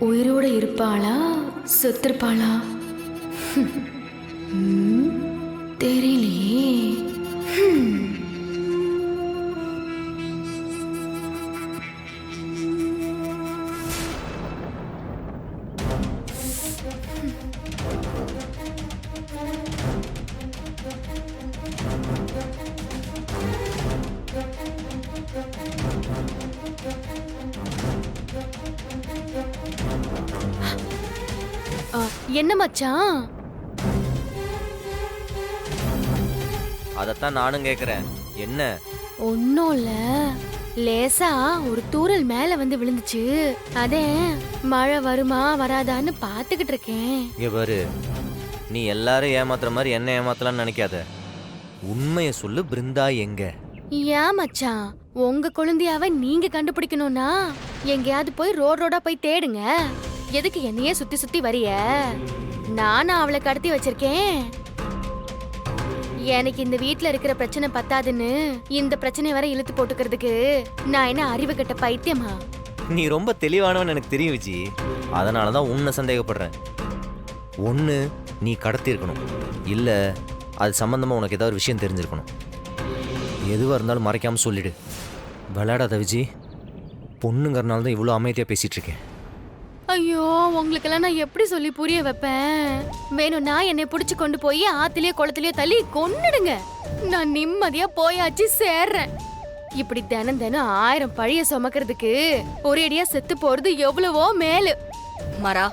உயிரோட இருப்பாளா செத்துருப்பாளா தெரியலையே. என்ன மச்சான்? அதத்தான் நானும் கேக்குறேன். என்ன? ஒன்னும் இல்ல, லேசா ஒரு தூறல் மேல வந்து விழுந்துச்சு. அதே மழை வருமா வராதான்னு பாத்துக்கிட்டு இருக்கேன். இங்க பாரு, நீ எல்லாரும் ஏமாத்துற மாதிரி என்ன ஏமாத்தலாம்னு நினைக்காத. உண்மையை சொல்லு, பிருந்தா எங்க? ஏன் மச்சான், உங்க குழந்தையாவ நீங்க கண்டுபிடிக்கணும்னா எங்கேயாவது போய் ரோடா போய் தேடுங்க. எதுக்கு என்னையே சுத்தி சுத்தி வரிய? நானா அவளை கடத்தி வச்சிருக்கேன். எனக்கு இந்த வீட்ல இருக்கிற பிரச்சனை பத்தாதுன்னு இந்த பிரச்சனை வரை இழுத்து போட்டுக்கிறதுக்கு நான் என்ன அறிவு கட்ட பைத்தியமா? நீ ரொம்ப தெளிவானவன் எனக்கு தெரியும் விஜி. அதனாலதான் உன்னை சந்தேகப்படுறேன். ஒன்று நீ கடத்தி இருக்கணும், இல்லை அது சம்பந்தமா உனக்கு ஏதாவது விஷயம் தெரிஞ்சிருக்கணும். எதுவாக இருந்தாலும் மறைக்காம சொல்லிடு. விளையாடாத விஜி. பொண்ணுங்கிறனால தான் இவ்வளோ அமைதியாக பேசிட்டு இருக்கேன். ஐயோ, உங்களுக்கெல்லாம் நான் எப்படி சொல்லி புரிய வைப்பேன்? வேணும்னா என்னை புடிச்சு கொண்டு போய் ஆத்திலேயோ குளத்திலேயோ தள்ளி கொன்னுடுங்க. நான் நிம்மதியா போயாச்சு சேர்றேன். இப்படி தினம் தினம் 1000 பழிய சுமக்கிறதுக்கு ஒரேடியா செத்து போறது எவ்வளவோ மேலு. மரா,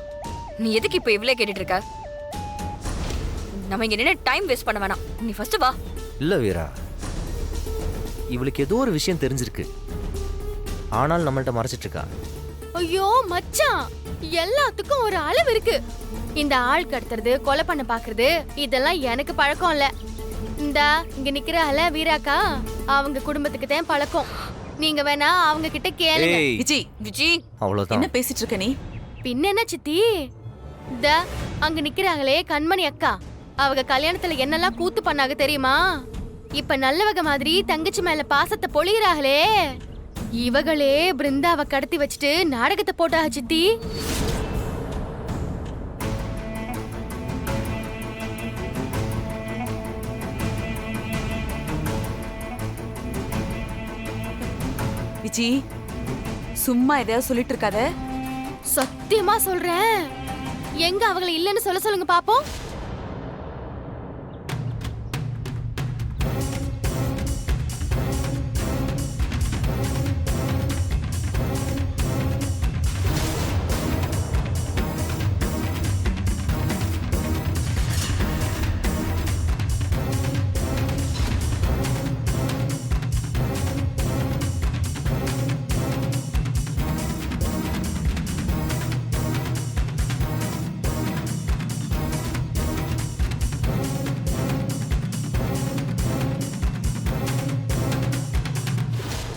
நீ எதுக்கு இப்ப இவ்ளோ கேட்டுட்டு இருக்க? நம்ம இங்க நின்னு டைம் வேஸ்ட் பண்ண வேணாம். நீ ஃபர்ஸ்ட் வா. இல்லை வீரா, இவளுக்கு ஏதோ ஒரு விஷயம் தெரிஞ்சிருக்கு, ஆனால் நம்மள்ட்ட மறைச்சிட்டு இருக்கா. ஐயோ மச்சான், எல்லாத்துக்கும் ஒரு அளவு இருக்கு. இந்த ஆள் கடத்துறது, கொலை பண்ண பாக்குறது இதெல்லாம் எனக்கு பழக்கம் இல்ல. இந்தா இங்க நிக்கிறால வீராக்கா, அவங்க குடும்பத்துக்கு தான் பழக்கம். நீங்க வேணா அவங்க கிட்ட கேளுங்க. விஜி, விஜி, அவ்வளவுதான். என்ன பேசிட்டு இருக்க நீ? பின்ன என்ன சித்தி? இந்தா அங்க நிக்கிறாங்களே கண்மணி அக்கா, அவங்க கல்யாணத்துல என்னெல்லாம் கூத்து பண்ணாங்க தெரியுமா? இப்ப நல்லவக மாதிரி தங்கச்சி மேல பாசத்தை பொழிகிறாங்களே, இவங்களே பிருந்தாவை கடத்தி வச்சுட்டு நாடகத்தை போட்டாக சித்தி. விஜி, சும்மா எதையாவது சொல்லிட்டு இருக்காத. சத்தியமா சொல்றேன். எங்க அவங்கள இல்லன்னு சொல்ல சொல்லுங்க பாப்போம்.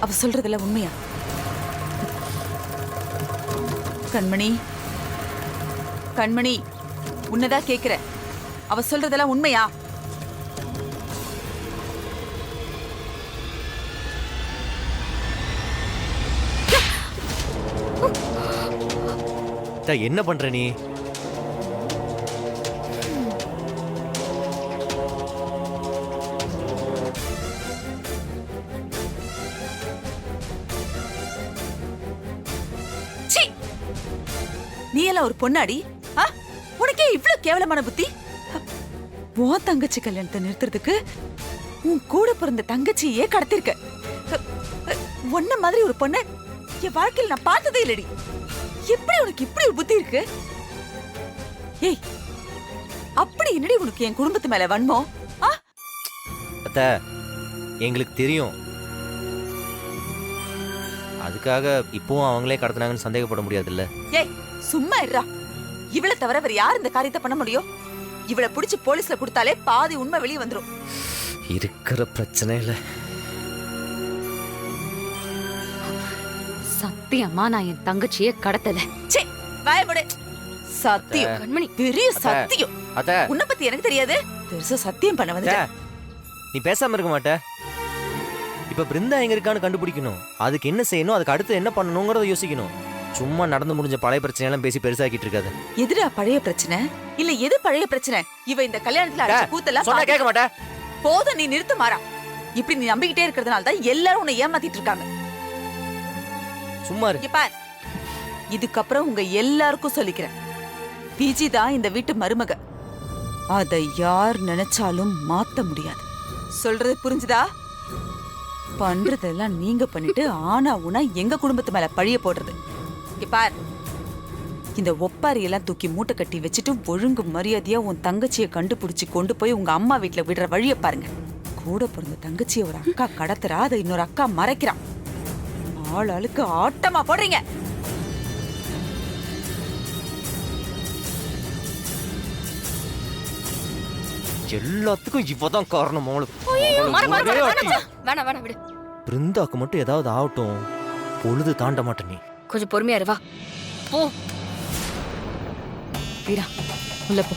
அவ சொல்றதுல உண்மையா? கண்மணி, கண்மணி, உன்னதான் கேக்குற. அவ சொல்றதெல்லாம் உண்மையா? என்ன பண்ற நீ? நீ எல்லாம் ஒரு பொண்ணாடி? உனக்கே இவ்வளவு கேவலமான புத்தி? உன் தங்கச்சி கல்யாணத்தை நிறுத்துறதுக்கு உன் கூட பிறந்த தங்கச்சியே கடத்திருக்க. உன்ன மாதிரி ஒரு பொண்ண என் வாழ்க்கையில் நான் பார்த்ததே இல்லடி. எப்படி உனக்கு இப்படி ஒரு புத்தி இருக்கு? ஏய், அப்படி என்னடி உனக்கு என் குடும்பத்து மேல வன்மம்? அத்த, எங்களுக்கு தெரியும். அதுக்காக இப்பவும் அவங்களே கடத்தினாங்கன்னு சந்தேகப்பட முடியாதுல்ல. ஏய், சும்மா இருடா. இவளை தவிர வேற யார் இந்த காரியத்தை பண்ண முடியும்? இவளை பிடிச்சு போலீஸ்ல கொடுத்தாலே பாதி உண்மை வெளியே வந்துரும். இருக்கிற பிரச்சனை இல்ல. சத்தியமா நான் என் தங்கச்சியை கடத்தல. சே, வாய மூடு. சத்தியம் கண்மணி, பெரிய சத்தியம். அத்த, உன்னை பத்தி எனக்கு தெரியாது. பெருசா சத்தியம் பண்ண வந்து நீ பேசாம இருக்க மாட்ட? இப்ப பிருந்தா எங்க இருக்கான்னு கண்டுபிடிக்கணும். அதுக்கு என்ன செய்யணும், அதுக்கு அடுத்து என்ன பண்ணணுங்கிறத யோசிக்கணும். சும்மா நடந்து முடிஞ்ச பழைய பிரச்சனையெல்லாம் பேசி பெருசாக்கிட்டு இருக்காது. எதுடா பழைய பிரச்சனை? இல்ல எது பழைய பிரச்சனை? இவ இந்த கல்யாணத்துல அடிச்ச கூத்தெல்லாம் சொன்னா கேட்க மாட்டே. போதும், நீ நிறுத்து மாறா. இப்படி நீ நம்பிக்கிட்டே இருக்கிறதுனால தான் எல்லாரும் உன்னை ஏமாத்திட்டு இருக்காங்க. சும்மா இரு. இங்க பார், இதுக்கப்புறம் உங்க எல்லாருக்கும் சொல்லிக்கிறேன், விஜி தான் இந்த வீட்டு மருமக. அதை யார் நினைச்சாலும் மாத்த முடியாது. சொல்றது புரிஞ்சுதா? பண்றதெல்லாம் நீங்க பண்ணிட்டு ஆனா உனா எங்க குடும்பத்து மேல பழிய போடுறது. இங்க பார், இந்த ஒப்பாரி எல்லாம் தூக்கி மூட்டை கட்டி வச்சுட்டு ஒழுங்கு மரியாதையா உன் தங்கச்சியை கண்டுபிடிச்சு கொண்டு போய் உங்க அம்மா வீட்டுல விடுற வழிய பாருங்க. கூட பிறந்த தங்கச்சியை ஒரு அக்கா கடத்துறா, அதை இன்னொரு அக்கா மறைக்கிறான். ஆள் ஆளுக்கு ஆட்டமா போடுறீங்க. எல்லாத்துக்கும் இவதான் காரணம். வேணாம் வேணாம் விடு. பிருந்தாக்கு மட்டும் ஏதாவது ஆகட்டும், பொழுது தாண்ட மாட்டேன். நீ கொஞ்சம் பொறுமையா இரு, வா போ. வீரா உள்ள போ.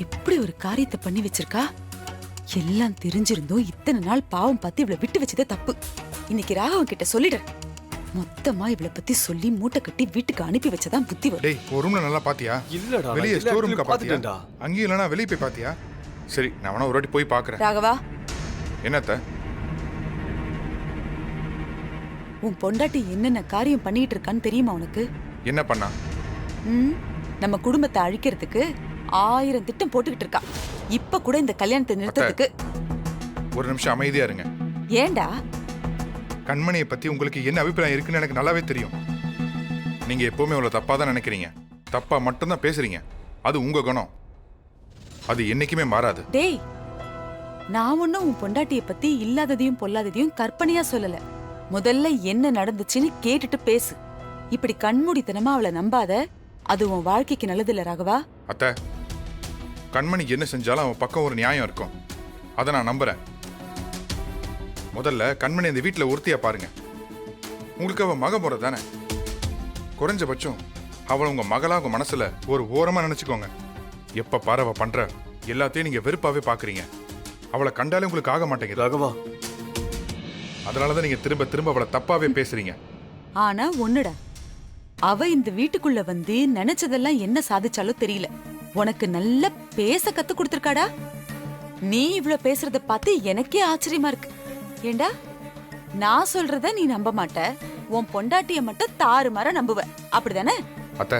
எப்படி ஒரு காரியத்தை பண்ணி வச்சிருக்கா? எல்லாம் தெரிஞ்சிருந்தோம் இத்தனை நாள் பாவம் பார்த்து இவளை விட்டு வச்சதே தப்பு. இன்னைக்கு ராகவன் கிட்ட சொல்லிடுறேன். மொத்தமா இவளை பத்தி சொல்லி மூட்டை கட்டி வீட்டுக்கு அனுப்பி வச்சதான் புத்தி வரும். டேய், ஒரு ரூம்ல நல்லா பாத்தியா? இல்லடா, வெளியே ஸ்டோர் ரூம்க்கு பாத்தியா? பாத்துட்டேன்டா. அங்கேயும் இல்லனா வெளியே போய் பாத்தியா? சரி, நான் வேணா ஒரு வாட்டி போய் பாக்குறேன். ராகவா, என்னத்த? உன் பொண்டாட்டி என்னென்ன காரியம் பண்ணிட்டு இருக்கான்னு தெரியுமா உனக்கு? என்ன பண்ணா? நம்ம குடும்பத்தை அழிக்கிறதுக்கு 1000 திட்டம் போட்டுக்கிட்டு இருக்கா. இப்ப கூட இந்த கல்யாணத்தை நிறுத்தத்துக்கு. ஒரு நிமிஷம் அமைதியா இருங்க. ஏண்டா? கண்மணியை பத்தி உங்களுக்கு என்ன அபிப்பிராயம் இருக்குன்னு எனக்கு நல்லாவே தெரியும். நீங்க எப்பவுமே அவ்வளவு தப்பா தான் நினைக்கிறீங்க, தப்பா மட்டும்தான் பேசுறீங்க. அது உங்க குணம், அது என்னைக்குமே மாறாது. டேய், நான் ஒன்னும் உன் பொண்டாட்டிய பத்தி இல்லாததையும் பொல்லாததையும் கற்பனையா சொல்லல. முதல்ல என்ன நடந்துச்சுன்னு கேட்டுட்டு பேசு. இப்படி கண்மூடித்தனமா அவளை நம்பாத. அது உன் வாழ்க்கைக்கு நல்லது இல்ல ராகவா. அத்தை, கண்மணி என்ன செஞ்சாலும் அவன் பக்கம் ஒரு நியாயம் இருக்கும், அதை நான் நம்புறேன். முதல்ல கண்மணி அந்த வீட்டில் உறுத்தியா பாருங்க. உங்களுக்கு அவன் மக முறை தானே, குறைஞ்சபட்சம் அவளை உங்க மகளா உங்க மனசுல ஒரு ஓரமா நினைச்சுக்கோங்க. எப்ப பாரு அவ பண்ற எல்லாத்தையும் நீங்க வெறுப்பாவே பாக்குறீங்க. அவளை கண்டாலே உங்களுக்கு ஆக மாட்டேங்குது ராகவா. அதனாலதான் நீங்க திரும்ப திரும்ப அவளை தப்பாவே பேசுறீங்க. ஆனா ஒண்ணுடா, அவ இந்த வீட்டுக்குள்ள வந்து நினைச்சதெல்லாம் என்ன சாதிச்சாலும் தெரியல. உனக்கு நல்லா பேச கத்து கொடுத்திருக்காடா. நீ இவ்வளவு பேசுறத பார்த்து எனக்கே ஆச்சரியமா இருக்கு. ஏண்டா, நான் சொல்றத நீ நம்ப மாட்ட, உன் பொண்டாட்டிய மட்டும் தாறுமாற நம்புவ, அப்படிதானே? அத்தை,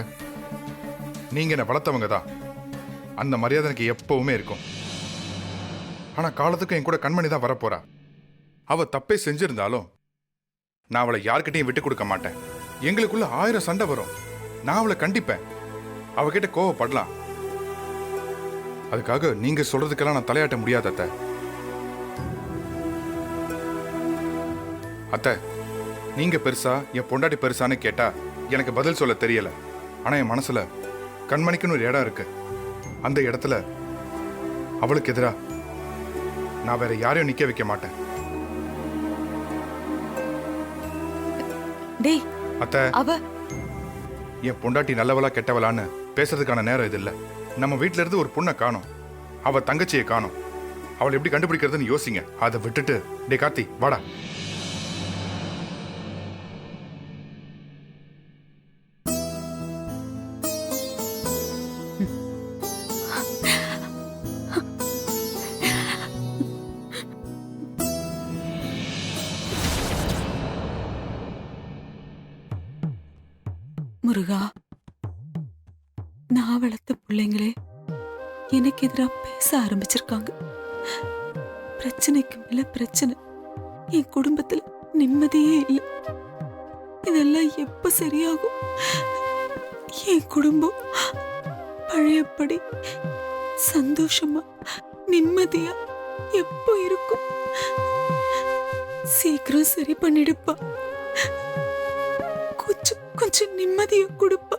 நீங்க என்ன வளர்த்தவங்க தான், அந்த மரியாதை எனக்கு எப்பவுமே இருக்கும். ஆனா காலத்துக்கு என் கூட கண்மணி தான் வரப்போறா. அவ தப்பே செஞ்சிருந்தாலும் நான் அவளை யார்கிட்டையும் விட்டு கொடுக்க மாட்டேன். எங்களுக்குள்ள 1000 சண்டை வரும், நான் அவளை கண்டிப்பேன், அவகிட்ட கோவப்படலாம். அதுக்காக நீங்க சொல்றதுக்கெல்லாம் நான் தலையாட்ட முடியாது அத்தை. அத்தை, நீங்க பெருசா என் பொண்டாட்டி பெருசான்னு கேட்டா எனக்கு பதில் சொல்ல தெரியல. ஆனா என் மனசுல கண்மணிக்குன்னு ஒரு இடம் இருக்கு. அந்த இடத்துல அவளுக்கு எதிரா நான் வேற யாரையும் நிக்க வைக்க மாட்டேன். டேய், அத்தை, அவ என் பொண்டாட்டி நல்லவளா கெட்டவளான்னு பேசுறதுக்கான நேரம் இது இல்ல. நம்ம வீட்ல இருந்து ஒரு பொண்ணை காணோம், அவ தங்கச்சியை காணோம். அவளை எப்படி கண்டுபிடிக்கிறதுன்னு யோசிங்க. அதை விட்டுட்டு டே கார்த்தி வாடா. முருகா, நான் வளர்த்த பிள்ளைங்களே எனக்கு எதிராக பேச ஆரம்பிச்சிருக்காங்க. பிரச்சனைக்கு மேல பிரச்சனை, என் குடும்பத்துல நிம்மதியே இல்லை. இதெல்லாம் எப்ப சரியாகும்? என் குடும்பம் பழையபடி சந்தோஷமா நிம்மதியா எப்போ இருக்கும்? சீக்கிரம் சரி பண்ணிடுப்பா, கொஞ்சம் கொஞ்சம் நிம்மதியை கொடுப்பா.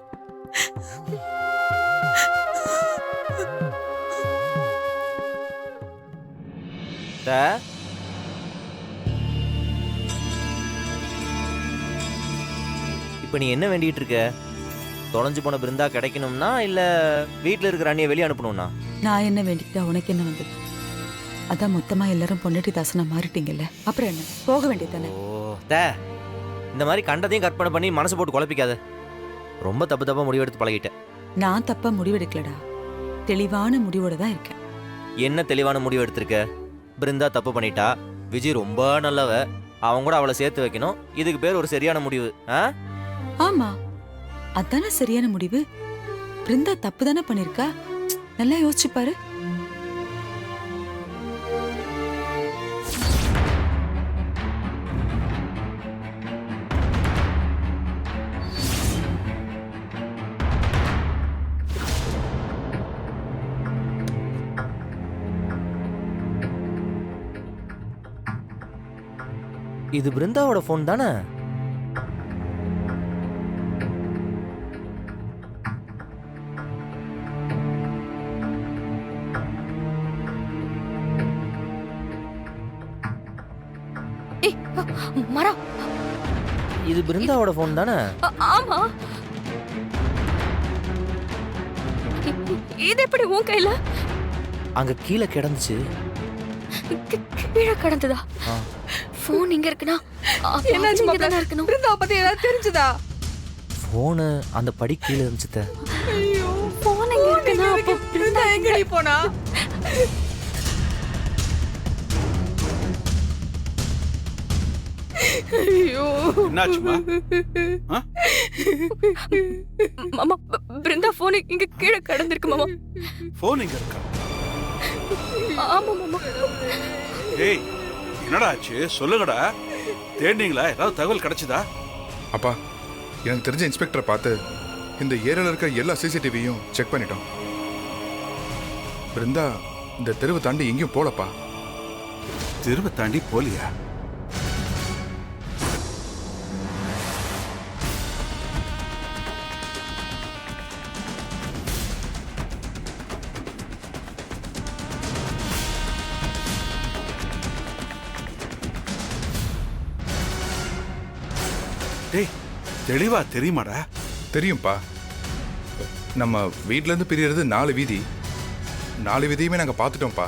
இப்ப நீ என்ன வேண்டிட்டு இருக்க? தொலைஞ்சு போன பிருந்தா கிடைக்கணும்னா இல்ல வீட்டில் இருக்கிற அண்ணியை வெளியே அனுப்பணும்னா? நான் என்ன வேண்டிக்கிட்டா உனக்கு என்ன வந்தது? அதான் மொத்தமா எல்லாரும் பொண்டாட்டி தாசனா மாறிட்டீங்கல்ல, அப்புறம் என்ன, போக வேண்டியதானே? ஓ தே, இந்த மாதிரி கண்டதையும் கற்பனை பண்ணி மனசு போட்டு குழப்பிக்காத. ரொம்ப தப்பா முடிவெடுத்து பழகிட்டேன். நான் தப்பா முடிவெடுக்கலடா, தெளிவான முடிவோட தான் இருக்கேன். என்ன தெளிவான முடிவு எடுத்திருக்க? பிருந்தா தப்பு பண்ணிட்டா, விஜய் ரொம்ப நல்லவ, அவங்க கூட அவளை சேர்த்து வைக்கணும், இதுக்கு பேர் ஒரு சரியான முடிவு. ஆ? ஆமா, அதானே சரியான முடிவு. பிருந்தா தப்பு தானே பண்ணிருக்கா, நல்லா யோசிச்சு பாரு. இது பிருந்தாவோட ஃபோன் தானே? ஏய் மரா, இது பிருந்தாவோட ஃபோன் தானே? ஆமா. இது எப்படி உன் கையில? அங்க கீழே கிடந்துச்சு. கீழே கிடந்ததா? ஆ. போன் இங்க இருக்குனா என்னாச்சு இங்க மாப்ள? தானே இருக்கணும். பிருந்தாவை பத்தி ஏதாவது தெரிஞ்சுதா? ஃபோனு அந்த படி கீழே இருந்துச்சு. ஐயோ, போன் இங்க இருக்குனா அப்போ பிருந்தா எங்கடி போனா? ஐயோ, என்னாச்சுமா? மாமா, பிருந்தா போன் இங்க கீழே கிடந்திருக்கு மாமா. போன் இங்க இருக்கா? ஆமா மாமா. ஏய், என்னடா ஆச்சு? சொல்லுங்கடா. தேடினீங்களா? ஏதாவது தகவல் கிடைச்சதா? அப்பா, எனக்கு தெரிஞ்ச இன்ஸ்பெக்டரை பார்த்து இந்த ஏரியாவில் இருக்கிற எல்லா சிசிடிவியும் செக் பண்ணிட்டோம். பிருந்தா இந்த தெருவை தாண்டி எங்கேயும் போலப்பா. தெருவை தாண்டி போலியா? டேய், தெளிவா தெரியுமாடா? தெரியும்ப்பா, நம்ம வீட்ல இருந்து பிரியறது 4 வீதி. 4 வீதியுமே நாங்க பார்த்துட்டோம்ப்பா.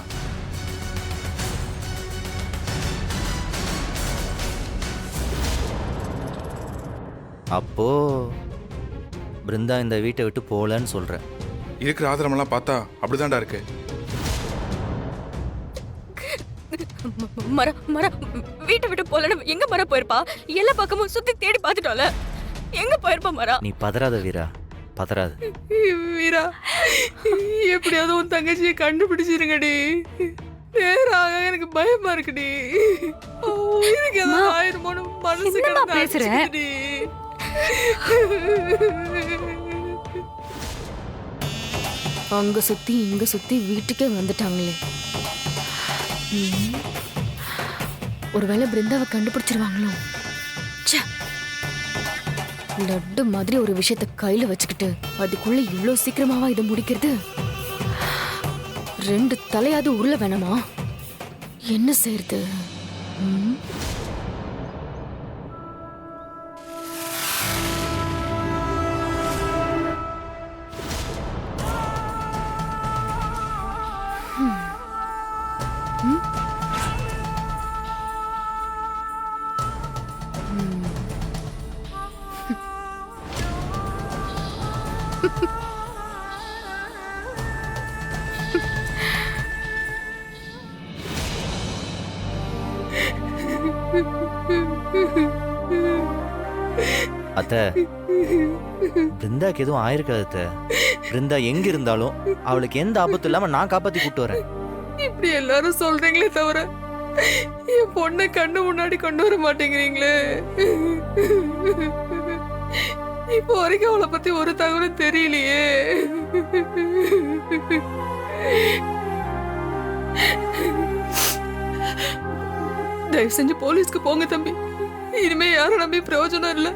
அப்போ பிருந்தா இந்த வீட்டை விட்டு போகலன்னு சொல்றேன். இருக்கிற ஆதாரமெல்லாம் பார்த்தா அப்படிதான்டா இருக்கு. மர வீட்டை விட்டு போலன்னு எங்க மர போயிருப்பா? எல்லா பக்கமும் சுத்தி தேடி பார்த்துட்டோம்ல, எங்க போயிருப்பா மரா? நீ பதறாத வீரா, பதறாத. வீரா, எப்படியாவது உன் தங்கச்சியை கண்டுபிடிச்சிருங்கடி. நேராக எனக்கு பயமா இருக்குடி. உயிருக்கு ஏதாவது ஆயிருமோன்னு மனசு என்னம்மா கிடந்து பேசுற? அடிச்சுக்குதுடி. அங்க சுத்தி இங்க சுத்தி வீட்டுக்கே வந்துட்டாங்களே. ஒருவேளை பிருந்தாவை கண்டுபிடிச்சிருவாங்களோ? ச்சே, லட்டு மாதிரி ஒரு விஷயத்த கையில வச்சுக்கிட்டு அதுக்குள்ள இவ்வளவு சீக்கிரமாவா இதை முடிக்கிறது? 2 தலையாவது உருள வேணாமா? என்ன செய்யறது? ம்? அத்தை, பிருந்தாக்கு எதுவும் ஆயிருக்காது அத்தை. பிருந்தா எங்க இருந்தாலும் அவளுக்கு எந்த ஆபத்தும் இல்லாம நான் காப்பாத்தி கூட்டு வரேன். இப்படி எல்லாரும் சொல்றீங்களே தவிர என் பொண்ணை கண்ணு முன்னாடி கொண்டு வர மாட்டேங்கிறீங்களே. இப்போ வரைக்கும் அவளை பத்தி ஒரு தகவலும் தெரியலையே. தயவு செஞ்சு போலீஸ்க்கு போங்க தம்பி. இனிமே யாரும் நம்பி பிரயோஜனம் இல்லை.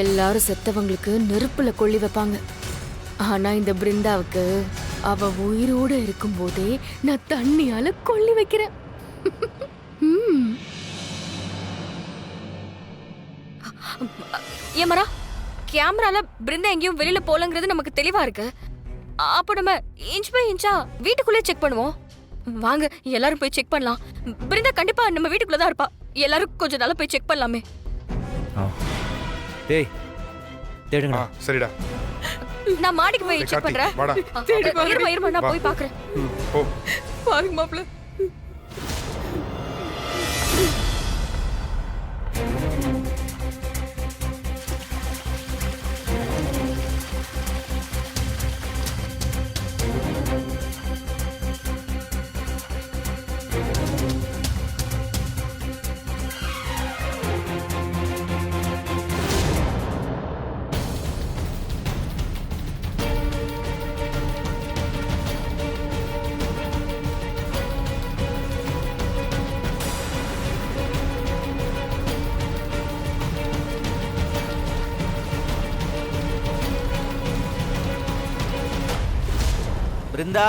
எல்லாரும் செத்தவங்களுக்கு நெருப்புல கொள்ளி வைப்பாங்க. ஆனா இந்த பிருந்தாவுக்கு அவ உயிரோட இருக்கும்போதே நான் தண்ணியால கொள்ளி வைக்கிறேன். ம். ஏமரா, கேமரால பிருந்தா எங்கேயும் வெளியில போலங்கிறது நமக்கு தெளிவா இருக்கு. அப்போ நம்ம இன்ச் பை இன்ச்சா வீட்டுக்குள்ளே செக் பண்ணுவோம். வாங்க எல்லாரும் போய் செக் பண்ணலாம். பிருந்தா கண்டிப்பா நம்ம வீட்டுக்குள்ள தான் இருப்பா. எல்லாரும் கொஞ்ச நாளா போய் செக் பண்ணலாமே. டேய் தேடுங்கடா. சரிடா. நான் மாடிக்கு போய் டேய் செக் கார்த்தி, பண்றேன். வாடா. இருமா நான் வா. போய் பாக்குறேன். போ. பாருங்க மாப்ள. பிருந்தா,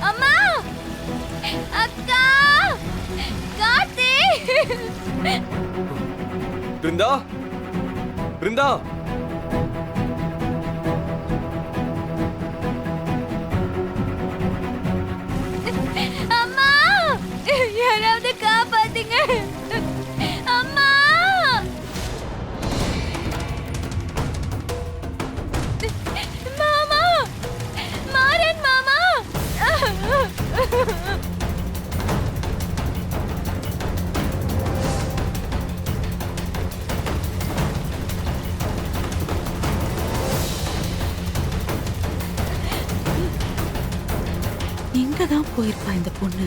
அம்மா, அக்கா, கார்த்தி. பிருந்தா, பிருந்தா, அம்மா, யாராவது காப்பாத்துங்க. அம்மா, மாமா, மாறன் மாமா. எங்கதான் போயிருப்பா இந்த பொண்ணு?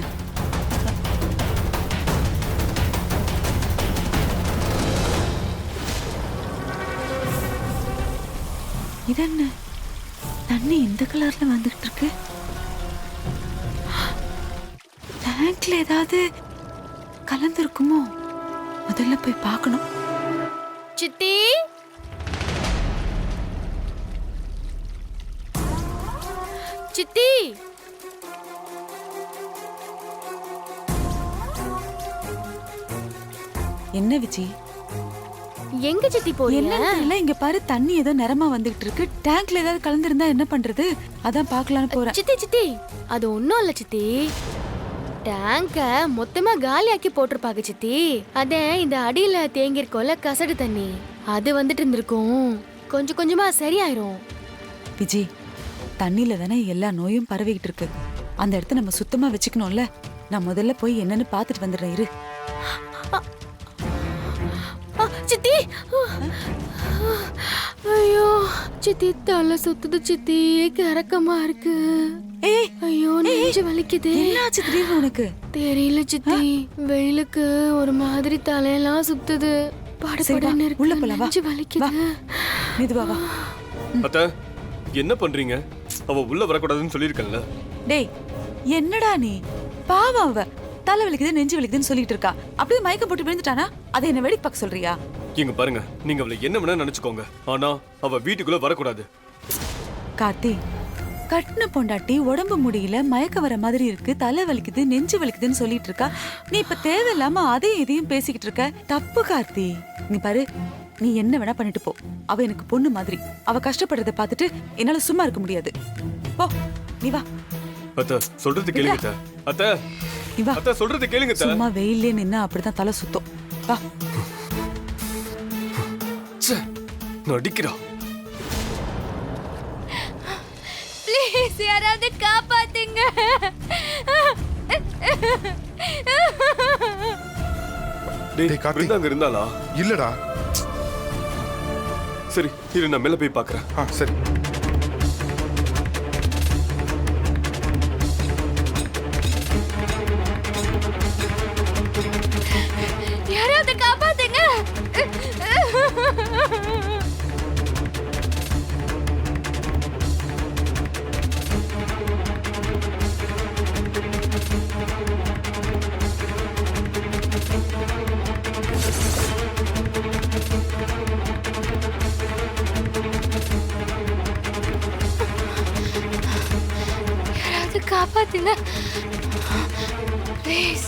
இதென்ன தண்ணி இந்த கலர்ல வந்துகிட்டு இருக்கு? டேங்க்ல ஏதாவது கலந்துருக்குமோ? முதல்ல போய் பார்க்கணும். சித்தி, சித்தி, என்ன விஜி, எங்க சித்தி போறீங்க? என்னன்னு தெரியல. இங்க பாரு, தண்ணி ஏதோ நிறமா வந்துகிட்டு இருக்கு. டேங்க்ல ஏதாவது கலந்திருந்தா என்ன பண்றது? அதான் பார்க்கலான்னு போறேன். சித்தி, சித்தி, அது ஒண்ணும் இல்ல சித்தி. டேங்க மொத்தமா காலியாக்கி போட்டிருப்பாங்க சித்தி. அத இந்த அடியில தேங்கிருக்கோல கசடு தண்ணி, அது வந்துட்டு இருந்திருக்கும். கொஞ்சம் கொஞ்சமா சரியாயிரும். விஜி, தண்ணியில தானே எல்லா நோயும் பரவிக்கிட்டு இருக்கு. அந்த இடத்த நம்ம சுத்தமா வச்சுக்கணும்ல. நான் முதல்ல போய் என்னன்னு பாத்துட்டு வந்துடுறேன். இரு. சித்தி, ஐயோ சித்தி, தலை சுத்துது சித்தி, கரக்கமா இருக்கு. ஏய், ஐயோ நெஞ்சு வலிக்குது. என்னாச்சு திடீர்னு உனக்கு? தெரியல சித்தி, வெயிலுக்கு ஒரு மாதிரி தலையெல்லாம் சுத்துது. படபடன்னு உள்ள இருக்கு, போலாம், வா. நெஞ்சு வலிக்குது. மெதுவா வா. அத்தை என்ன பண்றீங்க? அவ உள்ள வரக்கூடாதுன்னு சொல்லியிருக்கேன்ல. டேய், என்னடா நீ? பாவம் அவ. தலை வலிக்குது, நெஞ்சு வலிக்குதுன்னு சொல்லிட்டு இருக்கா. அப்படியே மயக்கம் போட்டு விழுந்துட்டானா? அதை என்ன வேடிக்கை பார்க்க சொல்றியா? இங்க பாருங்க, நீங்க அவளை என்ன வேணா நினைச்சுக்கோங்க, ஆனா அவ வீட்டுக்குள்ள வரக்கூடாது. கார்த்தி, கட்டின பொண்டாட்டி உடம்பு முடியல, மயக்க வர மாதிரி இருக்கு, தலை வலிக்குது, நெஞ்சு வலிக்குதுன்னு சொல்லிட்டு இருக்கா. நீ இப்ப தேவையில்லாம அதையும் இதையும் பேசிக்கிட்டு இருக்க. தப்பு கார்த்தி. நீ பாரு, நீ என்ன வேணா பண்ணிட்டு போ. அவ எனக்கு பொண்ணு மாதிரி. அவ கஷ்டப்படுறத பார்த்துட்டு என்னால சும்மா இருக்க முடியாது. போ, நீ வா. அத்தை சொல்றது கேளுங்க அத்தை. அத்தை நீ வா. அத்தை சொல்றது கேளுங்க அத்தை. சும்மா வெயிலே நின்னா அப்படிதான் தலை சுத்தம். வா. ச்சே, நடிக்கிறா. ப்ளீஸ் யாராவது காப்பாத்துங்க. டேய் டேய், கார்த்தி. பிருந்தா அங்க இருந்தாளா? இல்லடா. சரி இரு நான் மேல போய் பாக்குறேன். சரி. யாராவது காப்பாத்துங்க. யாராவது காப்பாத்துங்க ப்ளீஸ்.